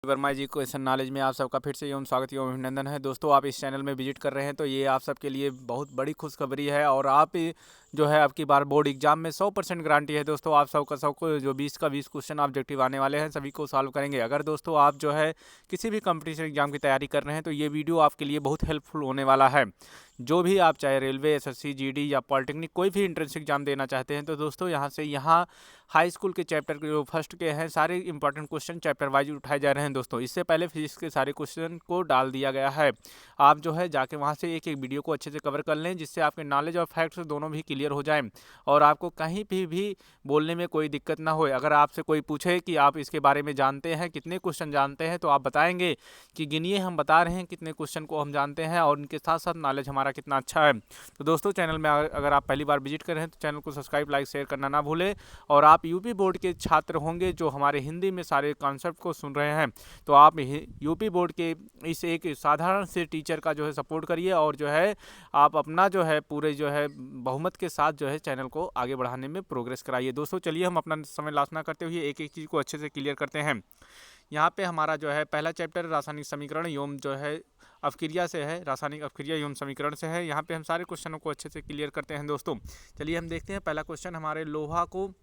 वर्मा जी question knowledge में आप सबका फिर से एवं स्वागत एवं अभिनंदन है। दोस्तों आप इस चैनल में विजिट कर रहे हैं तो ये आप सबके लिए बहुत बड़ी खुशखबरी है और आप जो है आपकी बार बोर्ड एग्जाम में 100% गारंटी है। दोस्तों आप सबको जो 20 का 20 क्वेश्चन ऑब्जेक्टिव आने वाले हैं सभी को सॉल्व करेंगे। अगर दोस्तों आप जो है किसी भी कंपटीशन एग्जाम की तैयारी कर रहे हैं तो ये वीडियो आपके लिए बहुत हेल्पफुल होने वाला है। जो भी आप चाहे रेलवे, एसएससी, जीडी या पॉलिटेक्निक कोई भी एंट्रेंस एग्जाम देना चाहते हैं तो दोस्तों यहाँ हाई स्कूल के चैप्टर के जो फर्स्ट के हैं सारे इंपॉर्टेंट क्वेश्चन चैप्टर वाइज उठाए जा रहे हैं। दोस्तों इससे पहले फिजिक्स के सारे क्वेश्चन को डाल दिया गया है। आप जो है जाके वहाँ से एक एक वीडियो को अच्छे से कवर कर लें जिससे आपके नॉलेज और फैक्ट्स दोनों भी क्लियर हो जाएं और आपको कहीं भी बोलने में कोई दिक्कत ना हो। अगर आपसे कोई पूछे कि आप इसके बारे में जानते हैं, कितने क्वेश्चन जानते हैं, तो आप बताएंगे कि गिनिए हम बता रहे हैं कितने क्वेश्चन को हम जानते हैं और उनके साथ साथ नॉलेज हमारा कितना अच्छा है। तो दोस्तों चैनल में अगर आप पहली बार विजिट कर रहे हैं तो चैनल को सब्सक्राइब, लाइक, शेयर करना ना भूलें। और आप यूपी बोर्ड के छात्र होंगे जो हमारे हिंदी में सारे कॉन्सेप्ट को सुन रहे हैं तो आप यूपी बोर्ड के इस एक साधारण से टीचर का जो है सपोर्ट करिए और जो है आप अपना जो है पूरे जो है बहुमत के साथ जो है चैनल को आगे बढ़ाने में प्रोग्रेस कराइए। दोस्तों चलिए हम अपना समय लॉस ना करते हुए एक एक चीज़ को अच्छे से क्लियर करते हैं। यहाँ पे हमारा जो है पहला चैप्टर रासायनिक समीकरण एवं जो है अपक्रिया से है, रासायनिक अपक्रिया एवं समीकरण से है। यहाँ पे हम सारे क्वेश्चनों को अच्छे से क्लियर करते हैं। दोस्तों चलिए हम देखते हैं पहला क्वेश्चन हमारे लोहा को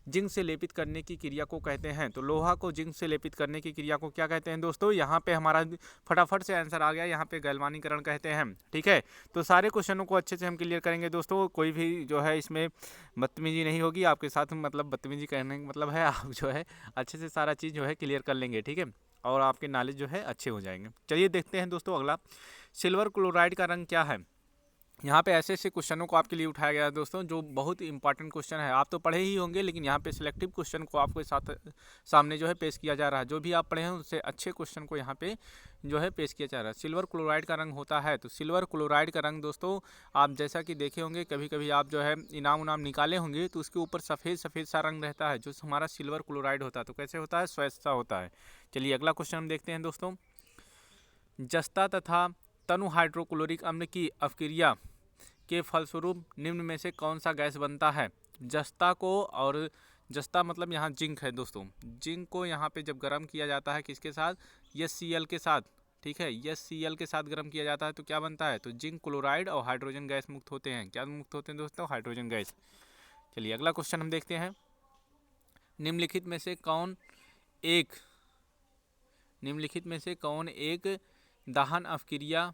जिंक से लेपित करने की क्रिया को कहते हैं। तो लोहा को जिंक से लेपित करने की क्रिया को क्या कहते हैं दोस्तों? यहाँ पे हमारा फटाफट से आंसर आ गया, यहाँ पे गैल्वानीकरण कहते हैं। ठीक है, तो सारे क्वेश्चनों को अच्छे से हम क्लियर करेंगे दोस्तों। कोई भी जो है इसमें बदतमीजी नहीं होगी आपके साथ, मतलब बदतमीजी कहने का मतलब है आप जो है अच्छे से सारा चीज़ जो है क्लियर कर लेंगे। ठीक है, और आपके नॉलेज जो है अच्छे हो जाएंगे। चलिए देखते हैं दोस्तों अगला, सिल्वर क्लोराइड का रंग क्या है? यहाँ पे ऐसे ऐसे क्वेश्चनों को आपके लिए उठाया गया है दोस्तों जो बहुत इंपॉर्टेंट क्वेश्चन है। आप तो पढ़े ही होंगे लेकिन यहाँ पे सिलेक्टिव क्वेश्चन को आपके साथ सामने जो है पेश किया जा रहा है। जो भी आप पढ़े हैं उससे अच्छे क्वेश्चन को यहाँ पे जो है पेश किया जा रहा है। सिल्वर क्लोराइड का रंग होता है, तो सिल्वर क्लोराइड का रंग दोस्तों आप जैसा कि देखे होंगे, कभी कभी आप जो है इनाम उनाम निकाले होंगे तो उसके ऊपर सफ़ेद सफ़ेद सा रंग रहता है जो हमारा सिल्वर क्लोराइड होता है। तो कैसे होता है? श्वेत सा होता है। चलिए अगला क्वेश्चन हम देखते हैं दोस्तों, जस्ता तथा तनु हाइड्रोक्लोरिक अम्ल की अपक्रिया के फलस्वरूप निम्न में से कौन सा गैस बनता है? जस्ता को, और जस्ता मतलब यहाँ जिंक है दोस्तों, जिंक को यहाँ पे जब गर्म किया जाता है किसके साथ? HCl के साथ। ठीक है, HCl के साथ गर्म किया जाता है तो क्या बनता है? तो जिंक क्लोराइड और हाइड्रोजन गैस मुक्त होते हैं। क्या मुक्त होते हैं दोस्तों? Hydrogen gas. चलिए अगला क्वेश्चन हम देखते हैं, निम्नलिखित में से कौन एक दहन अपक्रिया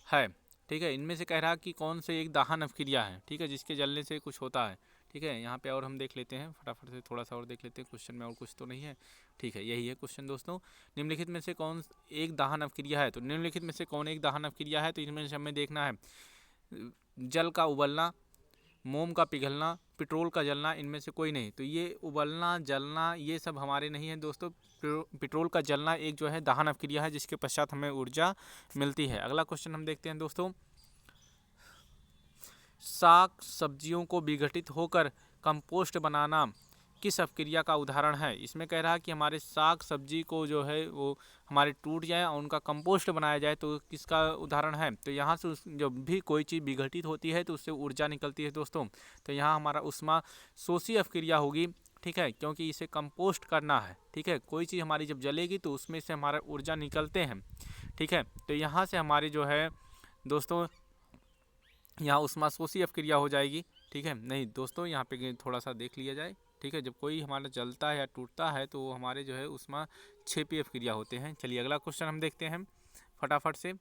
है? ठीक है, इनमें से कह रहा कि कौन से एक दहन अपक्रिया है, ठीक है, जिसके जलने से कुछ होता है। ठीक है, यहाँ पे और हम देख लेते हैं फटाफट से, थोड़ा सा और देख लेते हैं क्वेश्चन में और कुछ तो नहीं है। ठीक है, यही है क्वेश्चन दोस्तों, निम्नलिखित में से कौन एक दहन अपक्रिया है? तो निम्नलिखित में से कौन एक दहन अपक्रिया है? तो इनमें से हमें देखना है जल का उबलना, मोम का पिघलना, पेट्रोल का जलना, इनमें से कोई नहीं। तो ये उबलना, जलना ये सब हमारे नहीं है दोस्तों। पेट्रोल का जलना एक जो है दहन अपक्रिया है जिसके पश्चात हमें ऊर्जा मिलती है। अगला क्वेश्चन हम देखते हैं दोस्तों, साग सब्जियों को विघटित होकर कंपोस्ट बनाना किस अपक्रिया का उदाहरण है? इसमें कह रहा है कि हमारे साग सब्जी को जो है वो हमारे टूट जाए और उनका कंपोस्ट बनाया जाए तो किसका उदाहरण है? तो यहाँ से जब भी कोई चीज़ विघटित होती है तो उससे ऊर्जा निकलती है दोस्तों। तो यहाँ हमारा उष्मा शोषी अपक्रिया होगी। ठीक है, क्योंकि इसे कंपोस्ट करना है। ठीक है, कोई चीज़ हमारी जब जलेगी तो उसमें से हमारा ऊर्जा निकलते हैं। ठीक है, तो यहाँ से हमारी जो है दोस्तों यहाँ उष्माशोषी अपक्रिया हो जाएगी। ठीक है, नहीं दोस्तों यहाँ पे थोड़ा सा देख लिया जाए। ठीक है, जब कोई हमारा जलता है या टूटता है तो वो हमारे जो है उष्माक्षेपी अपक्रिया होते हैं। चलिए अगला क्वेश्चन हम देखते हैं फटाफट से,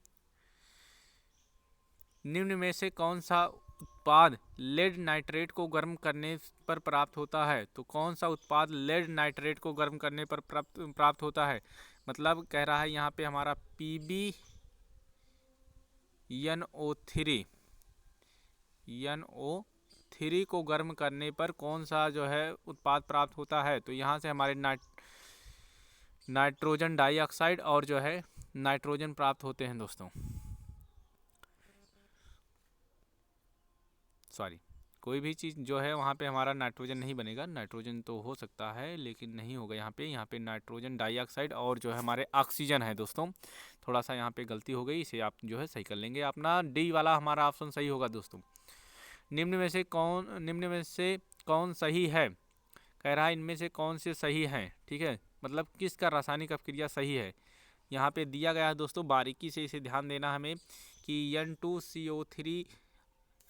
निम्न में से कौन सा उत्पाद लेड नाइट्रेट को गर्म करने पर प्राप्त होता है? तो कौन सा उत्पाद लेड नाइट्रेट को गर्म करने पर प्राप्त होता है? मतलब कह रहा है यहाँ पे हमारा PbNO3 को गर्म करने पर कौन सा जो है उत्पाद प्राप्त होता है? तो यहाँ से हमारे नाइट्रोजन डाइऑक्साइड और जो है नाइट्रोजन प्राप्त होते हैं दोस्तों। सॉरी, कोई भी चीज़ जो है वहाँ पे हमारा नाइट्रोजन नहीं बनेगा, नाइट्रोजन तो हो सकता है लेकिन नहीं होगा यहाँ पे नाइट्रोजन डाइऑक्साइड और जो है हमारे ऑक्सीजन है दोस्तों। थोड़ा सा यहाँ पे गलती हो गई, इसे आप जो है सही कर लेंगे। अपना डी वाला हमारा ऑप्शन सही होगा दोस्तों। निम्न में से कौन सही है? कह रहा है इनमें से कौन से सही हैं? ठीक है, मतलब किसका रासायनिक अपक्रिया सही है। यहाँ पे दिया गया है दोस्तों, बारीकी से इसे ध्यान देना हमें कि N2CO3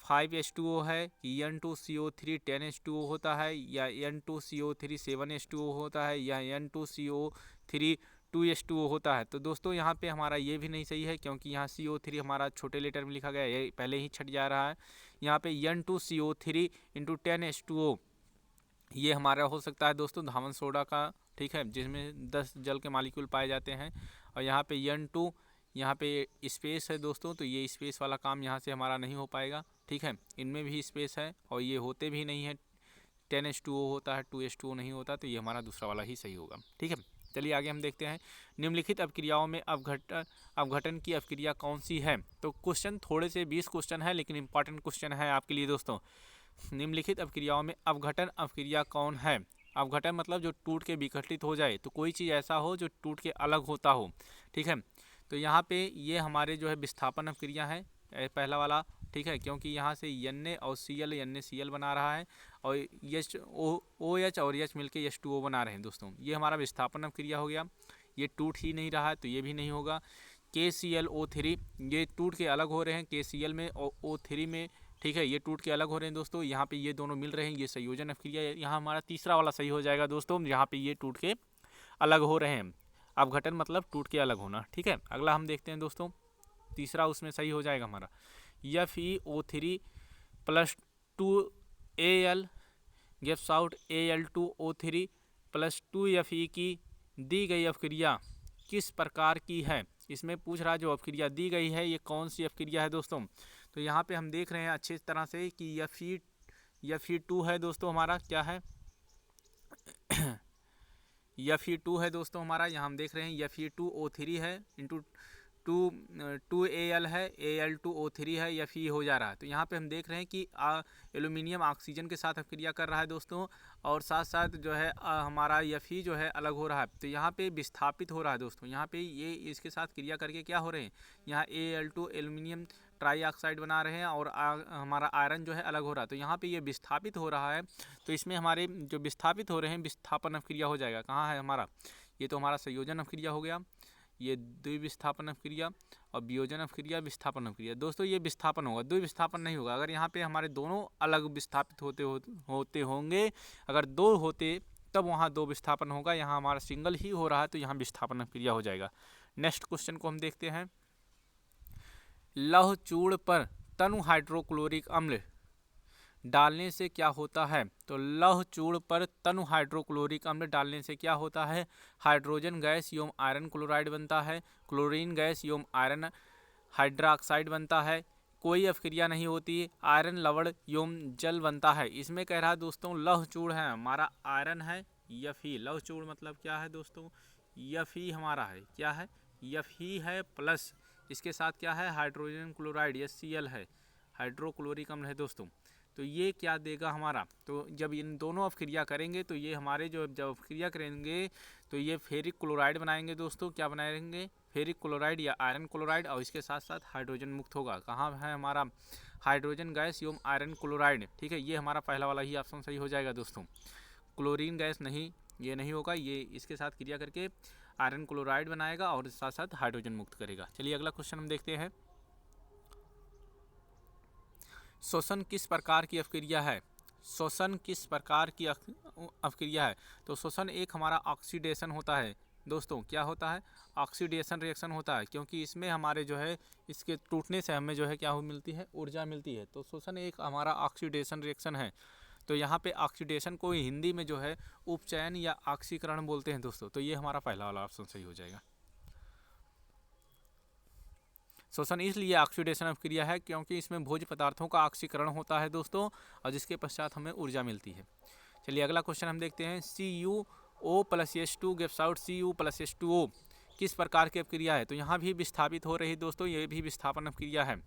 5H2O है, N2CO3 10H2O होता है, या N2CO3 7H2O होता है, या N2CO3 2H2O होता है। तो दोस्तों यहाँ पे हमारा ये भी नहीं सही है, क्योंकि यहाँ CO3 हमारा छोटे लेटर में लिखा गया है, ये पहले ही छट जा रहा है। यहाँ पे N2CO3 × 10H2O ये हमारा हो सकता है दोस्तों धावन सोडा का, ठीक है, जिसमें 10 जल के मालिक्यूल पाए जाते हैं। और यहाँ पे N2, यहाँ पे स्पेस है दोस्तों, तो ये स्पेस वाला काम यहाँ से हमारा नहीं हो पाएगा, ठीक है। इनमें भी स्पेस है और ये होते भी नहीं है, 10H2O होता है, 2H2O नहीं होता, तो ये हमारा दूसरा वाला ही सही होगा, ठीक है। चलिए आगे हम देखते हैं, निम्नलिखित अपक्रियाओं में अवघटन की अपक्रिया कौन सी है। तो क्वेश्चन थोड़े से 20 क्वेश्चन है, लेकिन इंपॉर्टेंट क्वेश्चन है आपके लिए दोस्तों। निम्नलिखित अपक्रियाओं में अवघटन अपक्रिया कौन है। अवघटन मतलब जो टूट के विघटित हो जाए, तो कोई चीज़ ऐसा हो जो टूट के अलग होता हो, ठीक है। तो यहाँ पे ये हमारे जो है विस्थापन अपक्रिया है, पहला वाला, ठीक है, क्योंकि यहाँ से Na और Cl NaCl बना रहा है, और OH और H मिलके H2O बना रहे हैं दोस्तों। ये हमारा विस्थापन अपक्रिया हो गया, ये टूट ही नहीं रहा है, तो ये भी नहीं होगा। KClO3 ये टूट के अलग हो रहे हैं, KCl में और O3 में, ठीक है, ये टूट के अलग हो रहे हैं दोस्तों। यहाँ पे ये दोनों मिल रहे हैं, ये संयोजन अपक्रिया, यहाँ हमारा तीसरा वाला सही हो जाएगा दोस्तों, यहाँ पे ये टूट के अलग हो रहे हैं। अवघटन मतलब टूट के अलग होना, ठीक है। अगला हम देखते हैं दोस्तों, तीसरा उसमें सही हो जाएगा हमारा FeO3 + 2Al gives out Al2O3 + 2Fe की दी गई अपक्रिया किस प्रकार की है। इसमें पूछ रहा है जो अपक्रिया दी गई है ये कौन सी अपक्रिया है दोस्तों। तो यहाँ पे हम देख रहे हैं अच्छी तरह से कि Fe2 है दोस्तों, हमारा क्या है Fe2 है दोस्तों हमारा, यहाँ हम देख रहे हैं Fe2O3 है इंटू 2Al है, Al2O3 है, Fe हो जा रहा है। तो यहाँ पे हम देख रहे हैं कि एल्यूमिनियम ऑक्सीजन के साथ अपक्रिया कर रहा है दोस्तों, और साथ साथ जो है हमारा Fe जो है अलग हो रहा है। तो यहाँ पे विस्थापित हो रहा है दोस्तों, यहाँ पे ये इसके साथ क्रिया करके क्या हो रहे हैं, यहाँ Al2 एल्यूमिनियम ट्राईऑक्साइड बना रहे हैं, और हमारा आयरन जो है अलग हो रहा है। तो यहाँ पे ये विस्थापित हो रहा है, तो इसमें हमारे जो विस्थापित हो रहे हैं विस्थापन अपक्रिया हो जाएगा। कहाँ है हमारा, ये तो हमारा संयोजन अपक्रिया हो गया, ये द्विविस्थापन अपक्रिया, और वियोजन अपक्रिया, विस्थापन अपक्रिया। दोस्तों ये विस्थापन होगा, द्विविस्थापन नहीं होगा। अगर यहाँ पे हमारे दोनों अलग विस्थापित होते होंगे, अगर दो होते तब वहाँ दो विस्थापन होगा, यहाँ हमारा सिंगल ही हो रहा है, तो यहाँ विस्थापन अपक्रिया हो जाएगा। नेक्स्ट क्वेश्चन को हम देखते हैं, लौह चूर्ण पर तनु हाइड्रोक्लोरिक अम्ल डालने से क्या होता है। तो लौह चूर्ण पर तनु हाइड्रोक्लोरिक अम्ल डालने से क्या होता है, हाइड्रोजन गैस एवं आयरन क्लोराइड बनता है, क्लोरीन गैस एवं आयरन हाइड्रोक्साइड बनता है, कोई अपक्रिया नहीं होती, आयरन लवण एवं जल बनता है। इसमें कह रहा है दोस्तों लौह चूर्ण है हमारा, आयरन है, Fe लौह चूर्ण मतलब क्या है दोस्तों, Fe हमारा है, क्या है, Fe है, प्लस इसके साथ क्या है, हाइड्रोजन क्लोराइड HCl है, हाइड्रोक्लोरिक अम्ल है दोस्तों। तो ये क्या देगा हमारा, तो जब इन दोनों अपक्रिया करेंगे तो ये हमारे जब अपक्रिया करेंगे तो ये फेरिक क्लोराइड बनाएंगे दोस्तों, क्या बनाएंगे, फेरिक क्लोराइड या आयरन क्लोराइड, और इसके साथ साथ हाइड्रोजन मुक्त होगा। कहाँ है हमारा, हाइड्रोजन गैस एवं आयरन क्लोराइड, ठीक है, ये हमारा पहला वाला ही ऑप्शन सही हो जाएगा दोस्तों। क्लोरीन गैस नहीं, ये नहीं होगा, ये इसके साथ क्रिया करके आयरन क्लोराइड बनाएगा और साथ साथ हाइड्रोजन मुक्त करेगा। चलिए अगला क्वेश्चन हम देखते हैं, श्वसन किस प्रकार की अपक्रिया है। श्वसन किस प्रकार की अपक्रिया है। तो श्वसन एक हमारा ऑक्सीडेशन होता है दोस्तों, क्या होता है, ऑक्सीडेशन रिएक्शन होता है, क्योंकि इसमें हमारे जो है इसके टूटने से हमें जो है क्या मिलती है, ऊर्जा मिलती है। तो श्वसन एक हमारा ऑक्सीडेशन रिएक्शन है। तो यहाँ पे ऑक्सीडेशन को हिंदी में जो है उपचयन या ऑक्सीकरण बोलते हैं दोस्तों। तो ये हमारा पहला वाला ऑप्शन सही हो जाएगा। श्वसन इसलिए ऑक्सीडेशन अपक्रिया है क्योंकि इसमें भोज्य पदार्थों का ऑक्सीकरण होता है दोस्तों, और जिसके पश्चात हमें ऊर्जा मिलती है। चलिए अगला क्वेश्चन हम देखते हैं, CuO + H2 gives out Cu + H2O किस प्रकार की अपक्रिया है। तो यहाँ भी विस्थापित हो रही दोस्तों, ये भी विस्थापन अपक्रिया है।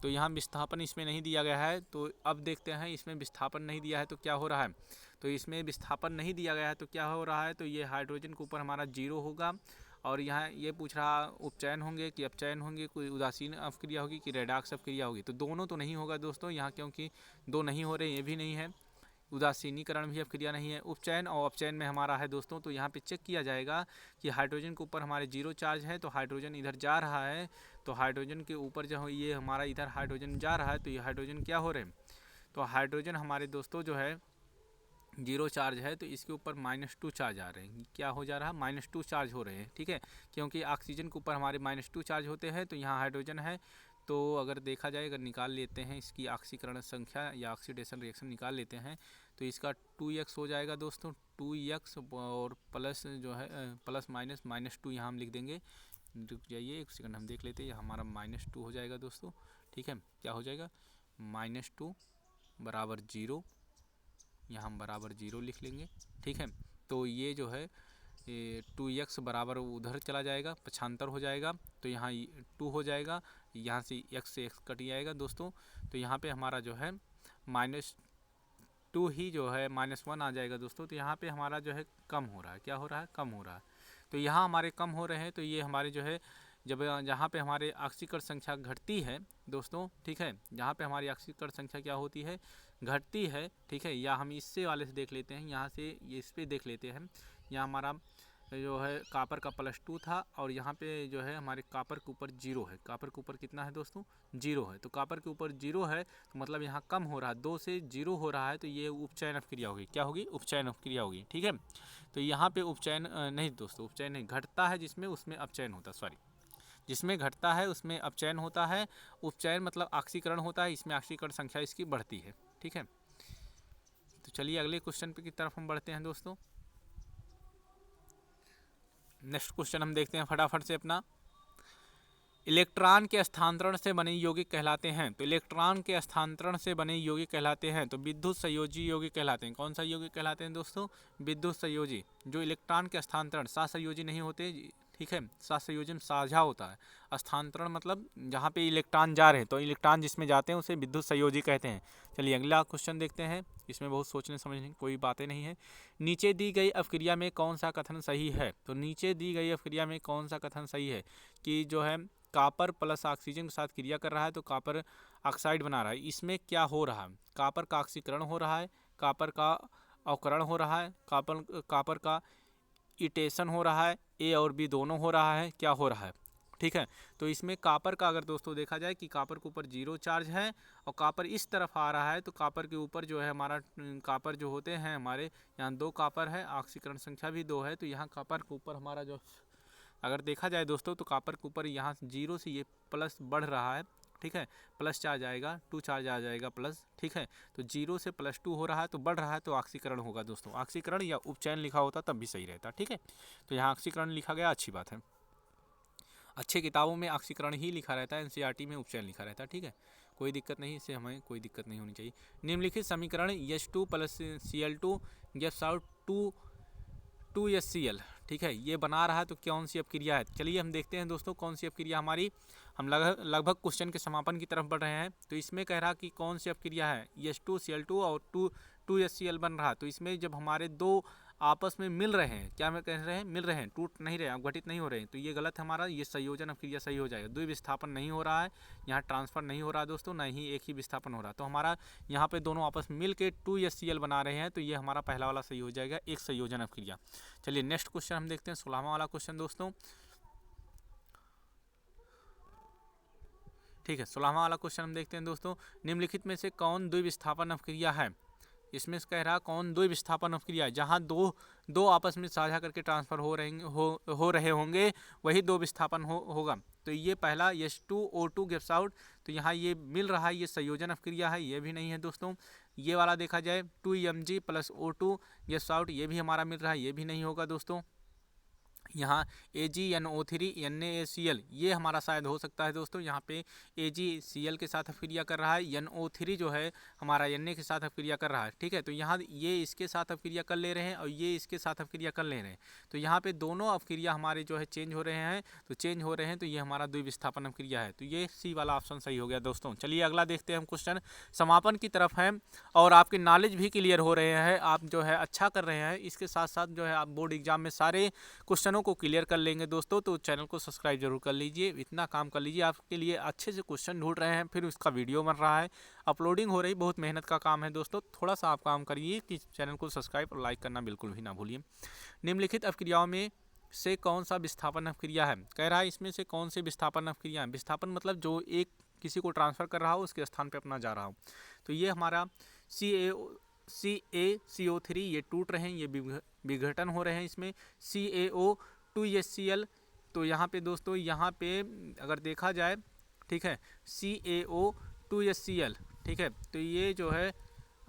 तो यहाँ विस्थापन इसमें नहीं दिया गया है, तो अब देखते हैं इसमें विस्थापन नहीं दिया है तो क्या हो रहा है। तो इसमें विस्थापन नहीं दिया गया है तो क्या हो रहा है, तो ये हाइड्रोजन के ऊपर हमारा 0 होगा, और यहाँ ये पूछ रहा उपचयन होंगे कि अपचयन होंगे, कोई उदासीन अपक्रिया होगी कि रेडॉक्स अपक्रिया होगी। तो दोनों तो नहीं होगा दोस्तों यहाँ, क्योंकि दो नहीं हो रहे, ये भी नहीं है, उदासीनीकरण भी अपक्रिया नहीं है। उपचयन और अपचयन में हमारा है दोस्तों, तो यहाँ पे चेक किया जाएगा कि हाइड्रोजन के ऊपर हमारे 0 चार्ज है, तो हाइड्रोजन इधर जा रहा है, तो हाइड्रोजन के ऊपर जो ये हमारा इधर हाइड्रोजन जा रहा है, तो ये हाइड्रोजन क्या हो रहे हैं, तो हाइड्रोजन हमारे दोस्तों जो है 0 चार्ज है, तो इसके ऊपर -2 चार्ज आ रहे हैं। क्या हो जा रहा है, -2 चार्ज हो रहे हैं, ठीक है, क्योंकि ऑक्सीजन के ऊपर हमारे -2 चार्ज होते हैं, तो यहाँ हाइड्रोजन है। तो अगर देखा जाए, अगर निकाल लेते हैं इसकी ऑक्सीकरण संख्या या ऑक्सीडेशन रिएक्शन निकाल लेते हैं, तो इसका 2x हो जाएगा दोस्तों, 2x और प्लस जो है प्लस माइनस -2 यहाँ हम लिख देंगे। रुक जाइए एक सेकंड, हम देख लेते हैं, हमारा -2 हो जाएगा दोस्तों, ठीक है। क्या हो जाएगा, -2 बराबर 0, यहाँ हम बराबर 0 लिख लेंगे, ठीक है। तो ये जो है 2x बराबर उधर चला जाएगा, पक्षांतर हो जाएगा, तो यहाँ 2 हो जाएगा, यहाँ से x से x कट जाएगा दोस्तों, तो यहाँ पे हमारा जो है -2 ही जो है -1 आ जाएगा दोस्तों। तो यहाँ पे हमारा जो है कम हो रहा है, क्या हो रहा है, कम हो रहा है। तो यहाँ हमारे कम हो रहे हैं, तो ये हमारे जो है जब जहाँ पे हमारे ऑक्सीकरण संख्या घटती है दोस्तों, ठीक है, जहाँ पे हमारी ऑक्सीकरण संख्या क्या होती है, घटती है, ठीक है, या हम इससे वाले से देख लेते हैं, यहाँ से ये इस पर देख लेते हैं। यहाँ हमारा जो है कापर का +2 था, और यहाँ पे जो है हमारे कापर के ऊपर 0 है। कापर के ऊपर कितना है दोस्तों, 0 है। तो कापर के ऊपर 0 है, तो मतलब यहाँ कम हो रहा है, 2 से 0 हो रहा है, तो ये उपचयन अपक्रिया होगी। क्या होगी, उपचयन अपक्रिया होगी, ठीक है। तो यहाँ पे उपचयन नहीं दोस्तों, उपचयन नहीं, घटता है जिसमें, उसमें अपचयन होता है, सॉरी, जिसमें घटता है उसमें अपचयन होता है। उपचयन मतलब ऑक्सीकरण होता है, इसमें ऑक्सीकरण संख्या इसकी बढ़ती है, ठीक है। तो चलिए अगले क्वेश्चन की तरफ हम बढ़ते हैं दोस्तों। नेक्स्ट क्वेश्चन हम देखते हैं फटाफट से अपना। इलेक्ट्रॉन के स्थानांतरण से बने यौगिक कहलाते हैं, तो इलेक्ट्रॉन के स्थानांतरण से बने यौगिक कहलाते हैं, तो विद्युत संयोजी यौगिक कहलाते हैं। कौन सा यौगिक कहलाते हैं दोस्तों, विद्युत संयोजी। जो इलेक्ट्रॉन के स्थानांतरण, साथ संयोजी नहीं होते, ठीक है, साथ संयोजन साझा होता है। स्थानांतरण मतलब जहाँ पे इलेक्ट्रॉन जा रहे हैं, तो इलेक्ट्रॉन जिसमें जाते हैं उसे विद्युत संयोजी कहते हैं। चलिए अगला क्वेश्चन देखते हैं, इसमें बहुत सोचने समझने की कोई बातें नहीं है। नीचे दी गई अपक्रिया में कौन सा कथन सही है, तो नीचे दी गई अपक्रिया में कौन सा कथन सही है कि जो है कापर प्लस ऑक्सीजन के साथ क्रिया कर रहा है, तो कापर ऑक्साइड बना रहा है। इसमें क्या हो रहा है, कापर का ऑक्सीकरण हो रहा है, कापर का अवकरण हो रहा है, कापर का इटेशन हो रहा है, ए और बी दोनों हो रहा है, क्या हो रहा है, ठीक है। तो इसमें कापर का अगर दोस्तों देखा जाए कि कापर के ऊपर 0 चार्ज है, और कापर इस तरफ आ रहा है, तो कापर के ऊपर जो है हमारा कापर जो होते हैं हमारे यहाँ 2 कापर है, ऑक्सीकरण संख्या भी 2 है, तो यहाँ कापर के ऊपर हमारा जो अगर देखा जाए दोस्तों, तो कापर के ऊपर यहाँ 0 से ये प्लस बढ़ रहा है, ठीक है, प्लस चार्ज आएगा, 2 चार्ज आ जाएगा प्लस, ठीक है। तो 0 से +2 हो रहा है, तो बढ़ रहा है, तो ऑक्सीकरण होगा दोस्तों। ऑक्सीकरण या उपचयन लिखा होता तब भी सही रहता, ठीक है। तो यहाँ ऑक्सीकरण लिखा गया, अच्छी बात है। अच्छे किताबों में ऑक्सीकरण ही लिखा रहता है, एनसीईआरटी में उपचयन लिखा रहता है, ठीक है, कोई दिक्कत नहीं, इससे हमें कोई दिक्कत नहीं होनी चाहिए। निम्नलिखित समीकरण H2 + Cl2 gives out 2HCl, ठीक है, ये बना रहा है, तो कौन सी अपक्रिया है। चलिए हम देखते हैं दोस्तों कौन सी अपक्रिया हमारी, हम लगभग क्वेश्चन के समापन की तरफ बढ़ रहे हैं। तो इसमें कह रहा कि कौन सी अपक्रिया है, H2Cl2 और 2HCl बन रहा। तो इसमें जब हमारे 2 आपस में मिल रहे हैं, क्या मैं कह रहे हैं, मिल रहे हैं, टूट नहीं रहे हैं, घटित नहीं हो रहे हैं, तो ये गलत है हमारा, ये संयोजन अपक्रिया सही हो जाएगा। द्विविस्थापन नहीं हो रहा है, यहाँ ट्रांसफर नहीं हो रहा दोस्तों, ना ही एक ही विस्थापन हो रहा, तो हमारा यहाँ पे दोनों आपस में मिल के 2HCl बना रहे हैं, तो ये हमारा पहला वाला सही हो जाएगा, एक संयोजन अपक्रिया। चलिए नेक्स्ट क्वेश्चन हम देखते हैं, 16वां वाला क्वेश्चन दोस्तों, ठीक है। 16वां वाला क्वेश्चन हम देखते हैं दोस्तों। निम्नलिखित में से कौन द्विविस्थापन अपक्रिया है। इसमें कह रहा कौन द्विविस्थापन अपक्रिया है, जहाँ दो आपस में साझा करके ट्रांसफर हो रहे होंगे, वही दो विस्थापन होगा। तो ये पहला H2O2 गिव्स आउट, तो यहाँ ये मिल रहा है, ये संयोजन अपक्रिया है, ये भी नहीं है दोस्तों। ये वाला देखा जाए 2Mg + O2 गिव्स आउट, ये भी हमारा मिल रहा है, ये भी नहीं होगा दोस्तों। यहाँ AgNO3 NaCl, ये हमारा शायद हो सकता है दोस्तों। यहाँ पे AgCl के साथ अपक्रिया कर रहा है, NO3 जो है हमारा Na के साथ अपक्रिया कर रहा है, ठीक है। तो यहाँ ये इसके साथ अपक्रिया कर ले रहे हैं और ये इसके साथ अपक्रिया कर ले रहे हैं, तो यहाँ पे दोनों अपक्रिया हमारे जो है चेंज हो रहे हैं, तो चेंज हो रहे हैं, तो ये हमारा द्विविस्थापन अपक्रिया है, तो ये सी वाला ऑप्शन सही हो गया दोस्तों। चलिए अगला देखते हैं हम क्वेश्चन, समापन की तरफ है और आपके नॉलेज भी क्लियर हो रहे हैं, आप जो है अच्छा कर रहे हैं, इसके साथ साथ जो है आप बोर्ड एग्जाम में सारे क्वेश्चनों दोनों को क्लियर कर लेंगे दोस्तों, तो चैनल को सब्सक्राइब जरूर कर लीजिए। इतना काम कर लीजिए, आपके लिए अच्छे से क्वेश्चन ढूंढ रहे हैं, फिर उसका वीडियो बन रहा है, अपलोडिंग हो रही, बहुत मेहनत का काम है दोस्तों। थोड़ा सा आप काम करिए कि चैनल को सब्सक्राइब और लाइक करना बिल्कुल भी ना भूलिए। निम्नलिखित अपक्रियाओं में से कौन सा विस्थापन अपक्रिया है? कह रहा है इसमें से कौन सी विस्थापन अपक्रिया है। विस्थापन मतलब जो एक किसी को ट्रांसफ़र कर रहा हो, उसके स्थान पे अपना जा रहा हो। तो ये हमारा CaCO3 ये टूट रहे हैं, ये विघटन हो रहे हैं इसमें। CaO2HCl, तो यहाँ पे दोस्तों, यहाँ पे अगर देखा जाए, ठीक है, CaO2HCl, ठीक है, तो ये जो है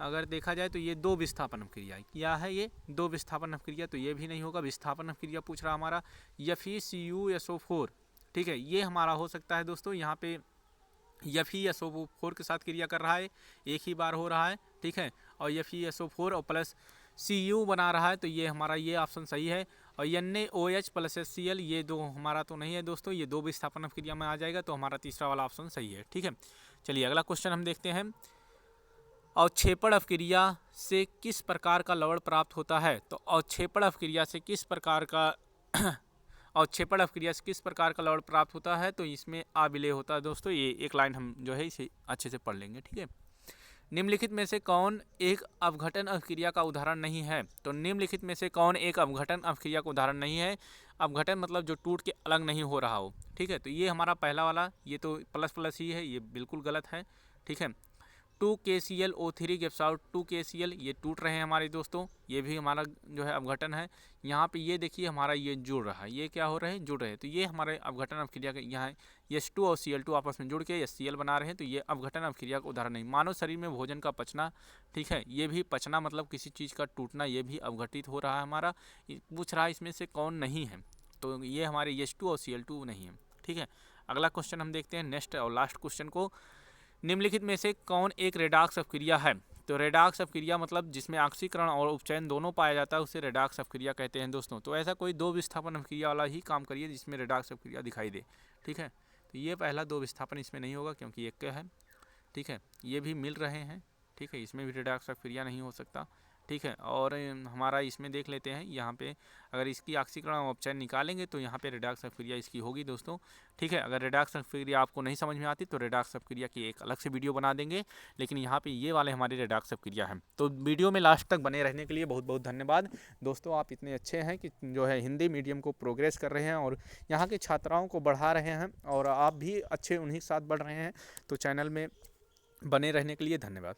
अगर देखा जाए तो ये दो विस्थापन अपक्रिया है। क्या है ये? दो विस्थापन अपक्रिया, तो ये भी नहीं होगा। विस्थापन अपक्रिया पूछ रहा हमारा FeCuSO4, ठीक है, ये हमारा हो सकता है दोस्तों। यहाँ पे FeSO4 के साथ क्रिया कर रहा है, एक ही बार हो रहा है, ठीक है, और FeSO4 और प्लस Cu बना रहा है, तो ये हमारा ये ऑप्शन सही है। और NaOH प्लस HCl, ये दो हमारा तो नहीं है दोस्तों, ये दो विस्थापन अपक्रिया में आ जाएगा, तो हमारा तीसरा वाला ऑप्शन सही है, ठीक है। चलिए अगला क्वेश्चन हम देखते हैं। अवक्षेपण अपक्रिया से किस प्रकार का लवण प्राप्त होता है? तो अवक्षेपण अपक्रिया से किस प्रकार का अवक्षेपण अपक्रिया से किस प्रकार का लवण प्राप्त होता है? तो इसमें अविलेय होता है दोस्तों। ये एक लाइन हम जो है इसे अच्छे से पढ़ लेंगे, ठीक है। निम्नलिखित में से कौन एक अपघटन अपक्रिया का उदाहरण नहीं है? तो निम्नलिखित में से कौन एक अपघटन अपक्रिया का उदाहरण नहीं है? अपघटन मतलब जो टूट के अलग नहीं हो रहा हो, ठीक है, तो ये हमारा पहला वाला, ये तो प्लस प्लस ही है, ये बिल्कुल गलत है, ठीक है। 2KClO3 गिव्स आउट 2KCl, ये टूट रहे हैं हमारे दोस्तों, ये भी हमारा जो है अपघटन है। यहाँ पे ये देखिए हमारा ये जुड़ रहा है, ये क्या हो रहे हैं? जुड़ रहे हैं, तो ये हमारे अपघटन अपक्रिया के यहाँ H2 और Cl2 आपस में जुड़ के HCl बना रहे हैं, तो ये अपघटन अपक्रिया का उदाहरण नहीं। मानव शरीर में भोजन का पचना, ठीक है, ये भी पचना मतलब किसी चीज़ का टूटना, ये भी अपघटित हो रहा है हमारा। पूछ रहा है इसमें से कौन नहीं है, तो ये हमारे H2 और Cl2 नहीं है, ठीक है। अगला क्वेश्चन हम देखते हैं, नेक्स्ट और लास्ट क्वेश्चन को। निम्नलिखित में से कौन एक रेडॉक्स अपक्रिया है? तो रेडॉक्स अपक्रिया मतलब जिसमें ऑक्सीकरण और उपचयन दोनों पाया जाता है, उसे रेडॉक्स अपक्रिया कहते हैं दोस्तों। तो ऐसा कोई दो विस्थापन अपक्रिया वाला ही काम करिए जिसमें रेडॉक्स अपक्रिया दिखाई दे, ठीक है। तो ये पहला दो विस्थापन इसमें नहीं होगा क्योंकि एक है, ठीक है, ये भी मिल रहे हैं, ठीक है, इसमें भी रेडॉक्स अपक्रिया नहीं हो सकता, ठीक है। और हमारा इसमें देख लेते हैं, यहाँ पे अगर इसकी ऑक्सीकरण और उपचयन निकालेंगे तो यहाँ पे रेडॉक्स अपक्रिया इसकी होगी दोस्तों, ठीक है। अगर रेडॉक्स अपक्रिया आपको नहीं समझ में आती तो रेडॉक्स अपक्रिया की एक अलग से वीडियो बना देंगे, लेकिन यहाँ पे ये वाले हमारी रेडॉक्स अपक्रिया है। तो वीडियो में लास्ट तक बने रहने के लिए बहुत बहुत धन्यवाद दोस्तों। आप इतने अच्छे हैं कि जो है हिंदी मीडियम को प्रोग्रेस कर रहे हैं और यहाँ की छात्राओं को बढ़ा रहे हैं, और आप भी अच्छे उन्हीं के साथ बढ़ रहे हैं। तो चैनल में बने रहने के लिए धन्यवाद।